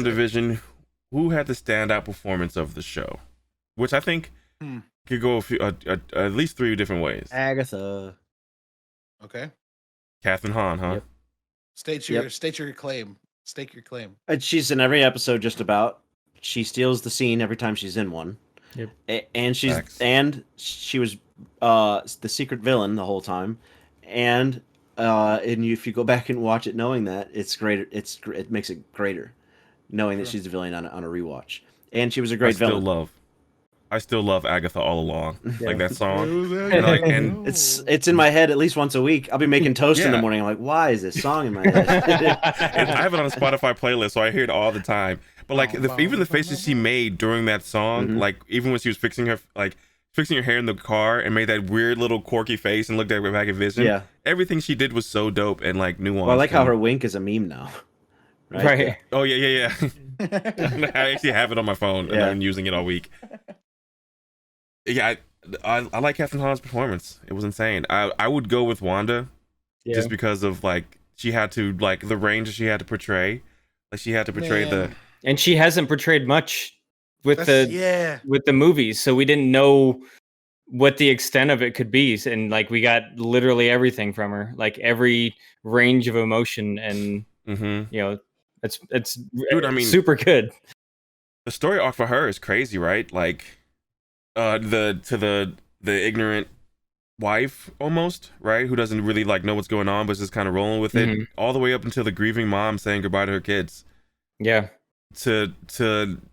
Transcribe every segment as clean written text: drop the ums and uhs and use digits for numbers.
WandaVision, who had the standout performance of the show? Which I think could go at least 3 different ways. Agatha. Okay. Catherine Hahn, huh? Yep. State your claim. Stake your claim. And she's in every episode just about. She steals the scene every time she's in one. Yep. And she was the secret villain the whole time. And if you go back and watch it knowing that, it's greater. It makes it greater, knowing that she's a villain on a rewatch. And she was a great villain. I still love Agatha all along. Yeah. Like that song. And it's in my head at least once a week. I'll be making toast in the morning. I'm like, why is this song in my head? I have it on a Spotify playlist, so I hear it all the time. But like even the faces she made during that song, like even when she was fixing her hair in the car and made that weird little quirky face and looked at back at Vision. Yeah. Everything she did was so dope and like nuanced. Well, I like how her wink is a meme now. Right. Oh yeah. I actually have it on my phone and I've been using it all week. Yeah, I like Catherine Hahn's performance. It was insane. I would go with Wanda, just because of like she had to like the range that she had to portray. Like she had to portray and she hasn't portrayed much with the movies, so we didn't know what the extent of it could be. And like we got literally everything from her, like every range of emotion, and it's dude, I mean, super good. The story arc for her is crazy, right? Like. The ignorant wife almost, right, who doesn't really like know what's going on but just kind of rolling with it, all the way up until the grieving mom saying goodbye to her kids, and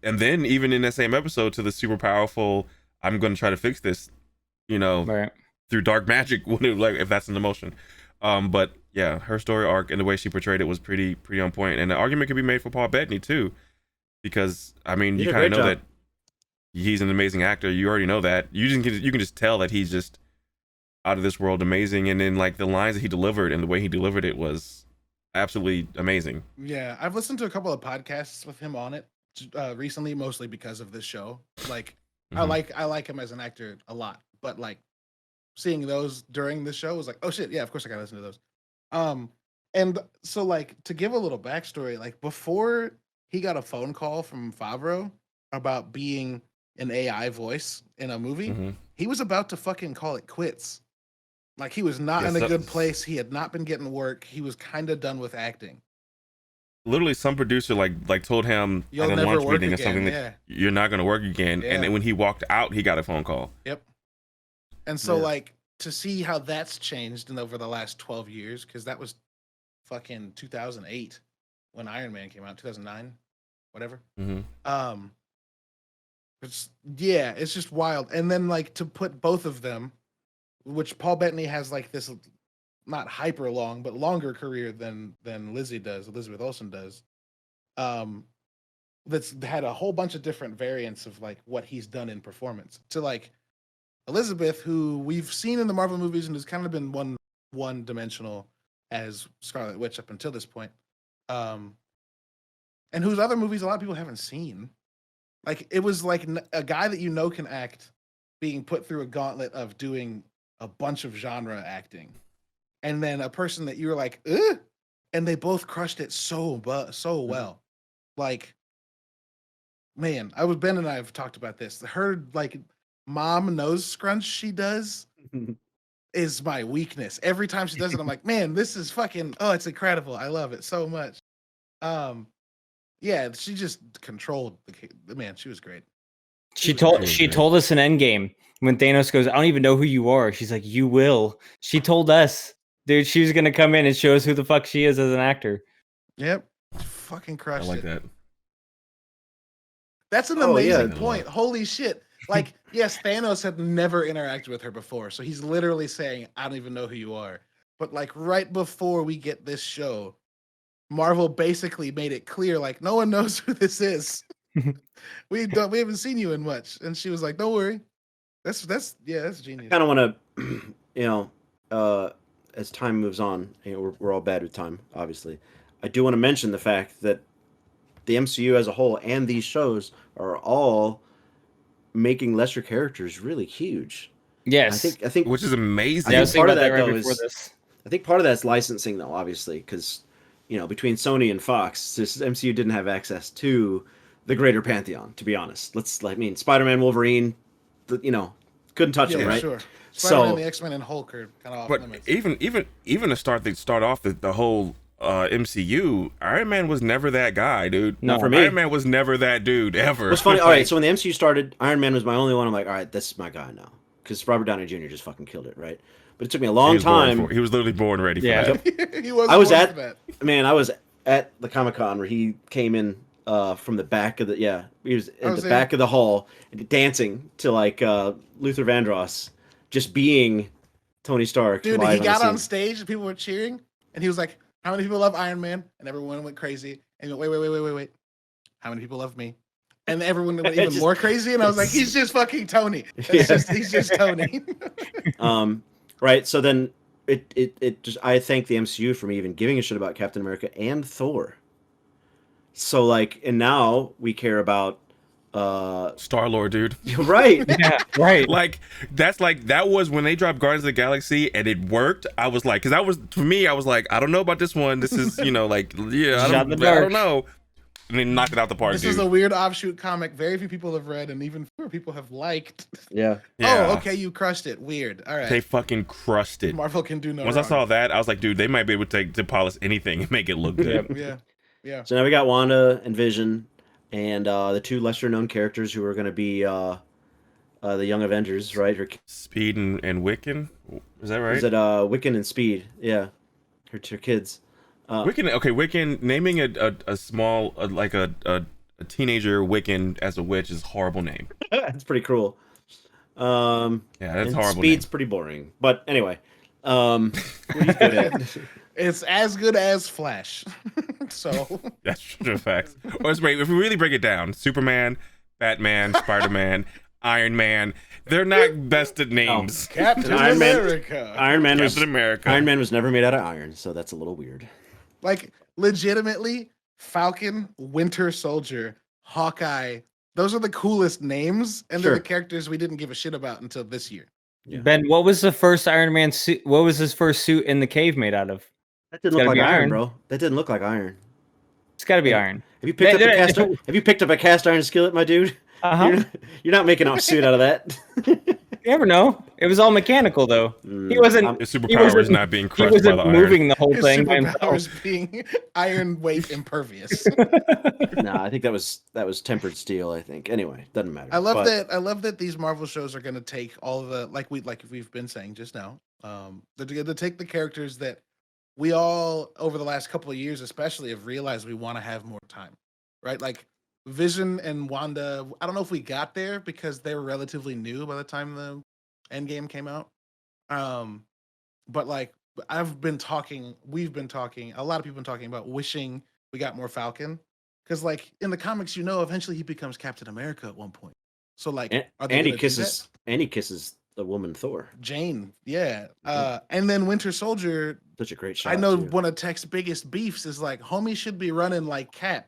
then even in that same episode to the super powerful I'm gonna try to fix this through dark magic, like if that's an emotion. But yeah, her story arc and the way she portrayed it was pretty on point, and the argument could be made for Paul Bettany too, because I mean you kind of know that he's an amazing actor. You already know that. You can just tell that he's just out of this world amazing. And then like the lines that he delivered and the way he delivered it was absolutely amazing. Yeah, I've listened to a couple of podcasts with him on it recently, mostly because of this show. Like I like him as an actor a lot, but like seeing those during the show was like, oh shit, yeah, of course I gotta listen to those. And so like to give a little backstory, like before he got a phone call from Favreau about being an AI voice in a movie, he was about to fucking call it quits. Like he was not in a good place. He had not been getting work. He was kind of done with acting. Literally, some producer like told him at a launch meeting or something that you're not going to work again. And then when he walked out, he got a phone call. Yep. And so like to see how that's changed over the last 12 years, because that was fucking 2008 when Iron Man came out, 2009, whatever. It's just wild. And then like to put both of them, which Paul Bettany has like this not hyper long but longer career than Elizabeth Olsen does, that's had a whole bunch of different variants of like what he's done in performance, to like Elizabeth, who we've seen in the Marvel movies and has kind of been one dimensional as Scarlet Witch up until this point, and whose other movies a lot of people haven't seen. Like it was like a guy that can act being put through a gauntlet of doing a bunch of genre acting, and then a person that you were like, ugh! And they both crushed it so well. Like, man, Ben and I have talked about this. Her like mom nose scrunch she does is my weakness. Every time she does it, I'm like, man, this is fucking it's incredible. I love it so much. Yeah, she just controlled the man. She was great. She told us in Endgame when Thanos goes, I don't even know who you are. She's like, you will. She told us, dude, she was gonna come in and show us who the fuck she is as an actor. Yep, fucking crushed. I like that. That's an amazing point. Holy shit! Like, yes, Thanos had never interacted with her before, so he's literally saying, I don't even know who you are. But like right before we get this show, Marvel basically made it clear, like, no one knows who this is. We haven't seen you in much. And she was like, don't worry. That's genius. I kind of want to, as time moves on, we're all bad with time, obviously. I do want to mention the fact that the MCU as a whole and these shows are all making lesser characters really huge. Yes. I think which is amazing. I think part of that though is, I think part of that's licensing though, obviously, because between Sony and Fox, this MCU didn't have access to the greater pantheon. To be honest, Spider-Man, Wolverine, couldn't touch them, right? Sure. Spider-Man, the X-Men, and Hulk are kind of off limits. But even to start off the whole MCU, Iron Man was never that guy, dude. Not for me. Iron Man was never that dude ever. It's funny. All right, so when the MCU started, Iron Man was my only one. I'm like, all right, this is my guy now, because Robert Downey Jr. just fucking killed it, right? But it took me a long time. He was literally born ready for that. He was. I was at the Comic-Con where he came in from the back of the he was at the back of the hall dancing to like Luther Vandross, just being Tony Stark. Dude, he got on stage and people were cheering, and he was like, "How many people love Iron Man?" And everyone went crazy. And he went, wait. How many people love me? And everyone went even more crazy. And I was like, he's just fucking Tony. He's just Tony. Right. So then it just, I thank the MCU for me even giving a shit about Captain America and Thor. So like, and now we care about Star-Lord, dude. Right. Yeah, right. That was when they dropped Guardians of the Galaxy and it worked. I was like, for me, I was like, I don't know about this one. This is, I don't know. And they knocked it out the park. This is a weird offshoot comic very few people have read and even fewer people have liked. Yeah. Oh, okay, you crushed it. Weird. All right. They fucking crushed it. Marvel can do no Once wrong. I saw that, I was like, dude, they might be able to polish anything and make it look good. Yeah. So now we got Wanda and Vision and the two lesser known characters who are going to be the Young Avengers, right? Speed and Wiccan? Is that right? Is it Wiccan and Speed? Yeah. Her two kids. Wiccan, naming a small, like a teenager Wiccan as a witch is a horrible name. That's pretty cruel. Yeah, that's horrible. Speed's pretty boring. But anyway, it's as good as Flash. So that's true fact. Or if we really break it down, Superman, Batman, Spider-Man, Iron Man, they're not best at names. Captain America. Iron Man was never made out of iron, so that's a little weird. Like, legitimately, Falcon, Winter Soldier, Hawkeye, those are the coolest names, and they're the characters we didn't give a shit about until this year. Yeah. Ben, what was the first Iron Man suit? What was his first suit in the cave made out of? That didn't look like iron, bro. That didn't look like iron. It's got to be iron. Have you picked up a cast iron skillet, my dude? You're not making a suit out of that. You never know. It was all mechanical, though. He wasn't. His superpower is not being crushed by the iron. Moving the whole thing. His superpower is being iron weight impervious. No, I think that was tempered steel. I think. Anyway, doesn't matter. I love that these Marvel shows are going to take all of the like we've been saying just now. They're going to take the characters that we all over the last couple of years, especially, have realized we want to have more time, right? Like Vision and Wanda, I don't know if we got there because they were relatively new by the time the Endgame came out. But like we've been talking, a lot of people have been talking about wishing we got more Falcon. Because like in the comics, eventually he becomes Captain America at one point. So like Andy kisses the woman Thor. Jane, yeah. And then Winter Soldier. Such a great shot. I know one of Tech's biggest beefs is like, homie should be running like Cap.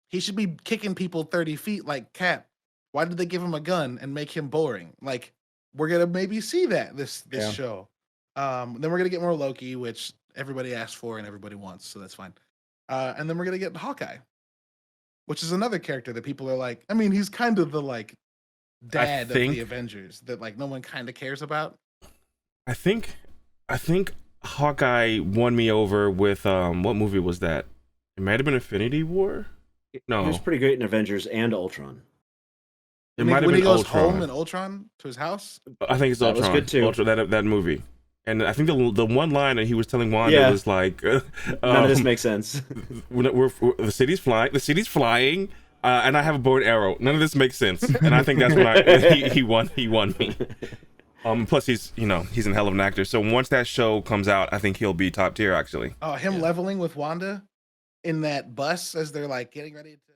He should be kicking people 30 feet like Cap. Why did they give him a gun and make him boring? Like, we're gonna maybe see that this show. Then we're gonna get more Loki, which everybody asked for and everybody wants, so that's fine. And then we're gonna get Hawkeye, which is another character that people are like, I mean, he's kind of the like dad of the Avengers that like no one kind of cares about. I think Hawkeye won me over with what movie was that? It might have been Infinity War. No, he was pretty great in Avengers and Ultron. It might have been when he goes Ultron. home in Ultron to his house. I think it's Ultron. That was good too. Ultron, that movie. And I think the one line that he was telling Wanda was like, none of this makes sense. The city's flying, and I have a bow and arrow. None of this makes sense. And I think that's when he won me. Plus he's a hell of an actor. So once that show comes out, I think he'll be top tier actually. Oh, leveling with Wanda in that bus as they're like getting ready to